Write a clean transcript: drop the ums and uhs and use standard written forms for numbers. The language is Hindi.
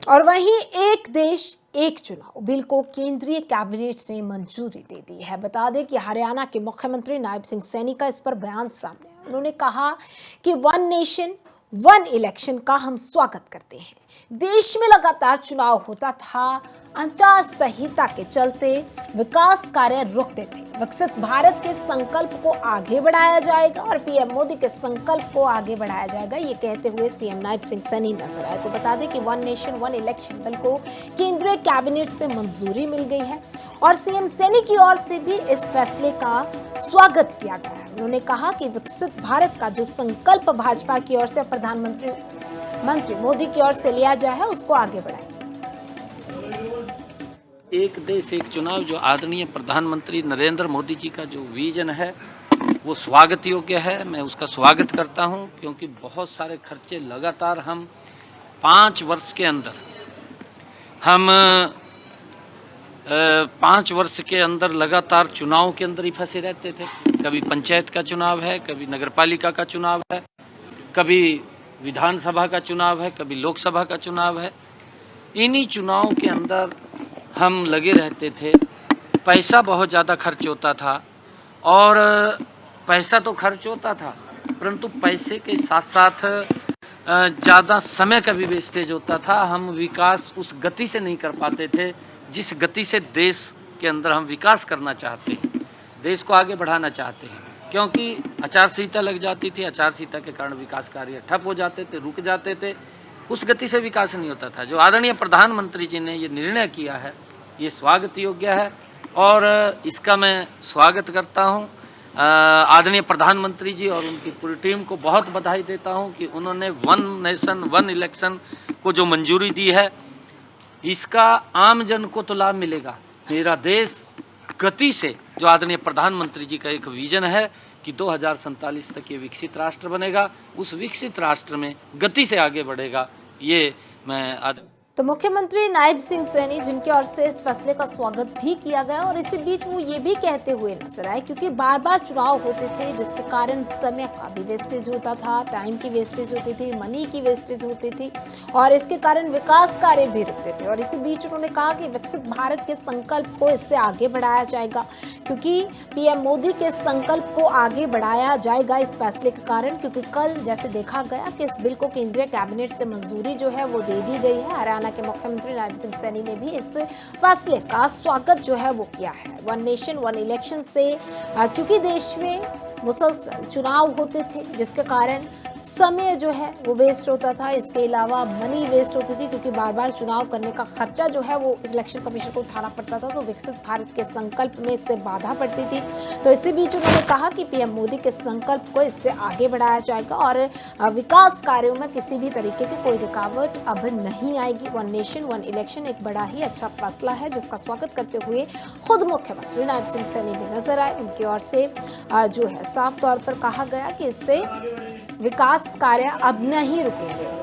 और वहीं एक देश एक चुनाव बिल को केंद्रीय कैबिनेट ने मंजूरी दे दी है। बता दें कि हरियाणा के मुख्यमंत्री नायब सिंह सैनी का इस पर बयान सामने आया। उन्होंने कहा कि वन नेशन वन इलेक्शन का हम स्वागत करते हैं। देश में लगातार चुनाव होता था, आचार संहिता के चलते विकास कार्य रुकते थे। विकसित भारत के संकल्प को आगे बढ़ाया जाएगा और पीएम मोदी के संकल्प को आगे बढ़ाया जाएगा, ये कहते हुए सीएम नायब सिंह सैनी नजर आए। तो बता दें कि one nation one election bill को केंद्रीय कैबिनेट से मंजूरी मिल गई है और सीएम सैनी की ओर से भी इस फैसले का स्वागत किया गया है। उन्होंने कहा कि विकसित भारत का जो संकल्प भाजपा की ओर से प्रधानमंत्री मोदी की ओर से लिया जाए है, उसको आगे बढ़ाएं। एक देश एक चुनाव जो आदरणीय प्रधानमंत्री नरेंद्र मोदी जी का जो विजन है वो स्वागत योग्य है। मैं उसका स्वागत करता हूं, क्योंकि बहुत सारे खर्चे लगातार हम 5 वर्ष के अंदर 5 वर्ष के अंदर लगातार चुनाव के अंदर ही फंसे रहते थे। कभी पंचायत का चुनाव है, कभी नगरपालिका का चुनाव है, कभी विधानसभा का चुनाव है, कभी लोकसभा का चुनाव है। इन्हीं चुनाव के अंदर हम लगे रहते थे। पैसा बहुत ज़्यादा खर्च होता था और पैसा तो खर्च होता था, परंतु पैसे के साथ साथ ज़्यादा समय का भी वेस्टेज होता था। हम विकास उस गति से नहीं कर पाते थे जिस गति से देश के अंदर हम विकास करना चाहते हैं, देश को आगे बढ़ाना चाहते हैं। क्योंकि आचार संहिता लग जाती थी, आचार संहिता के कारण विकास कार्य ठप हो जाते थे, रुक जाते थे, उस गति से विकास नहीं होता था। जो आदरणीय प्रधानमंत्री जी ने ये निर्णय किया है, ये स्वागत योग्य है और इसका मैं स्वागत करता हूँ। आदरणीय प्रधानमंत्री जी और उनकी पूरी टीम को बहुत बधाई देता हूँ कि उन्होंने वन नेशन वन इलेक्शन को जो मंजूरी दी है, इसका आम जन को तो लाभ मिलेगा। मेरा देश गति से, जो आदरणीय प्रधानमंत्री जी का एक विजन है कि 2047 तक ये विकसित राष्ट्र बनेगा, उस विकसित राष्ट्र में गति से आगे बढ़ेगा। ये मैं तो मुख्यमंत्री नायब सिंह सैनी जिनकी ओर से इस फैसले का स्वागत भी किया गया और इसी बीच वो ये भी कहते हुए नजर आए, क्योंकि बार बार चुनाव होते थे जिसके कारण समय का भी वेस्टेज होता था, टाइम की वेस्टेज होती थी, मनी की वेस्टेज होती थी और इसके कारण विकास कार्य भी रुकते थे। और इसी बीच उन्होंने कहा कि विकसित भारत के संकल्प को इससे आगे बढ़ाया जाएगा, क्योंकि पीएम मोदी के संकल्प को आगे बढ़ाया जाएगा इस फैसले के कारण। क्योंकि कल जैसे देखा गया कि इस बिल को केंद्रीय कैबिनेट से मंजूरी जो है वो दे दी गई है। हरियाणा के मुख्यमंत्री नायब सिंह सैनी ने भी इस फैसले का स्वागत जो है वो किया है। वन नेशन वन इलेक्शन से क्योंकि देश में मुसलसल चुनाव होते थे जिसके कारण समय जो है वो वेस्ट होता था, इसके अलावा मनी वेस्ट होती थी, क्योंकि बार बार चुनाव करने का खर्चा जो है वो इलेक्शन कमीशन को उठाना पड़ता था। तो विकसित भारत के संकल्प में इससे बाधा पड़ती थी। तो इसी बीच उन्होंने कहा कि पीएम मोदी के संकल्प को इससे आगे बढ़ाया जाएगा और विकास कार्यों में किसी भी तरीके की कोई रुकावट अब नहीं आएगी। वन नेशन वन इलेक्शन एक बड़ा ही अच्छा फैसला है जिसका स्वागत करते हुए खुद मुख्यमंत्री नायब सिंह सैनी भी नजर आए। उनकी ओर से जो है साफ तौर पर कहा गया कि इससे विकास कार्य अब नहीं रुकेंगे।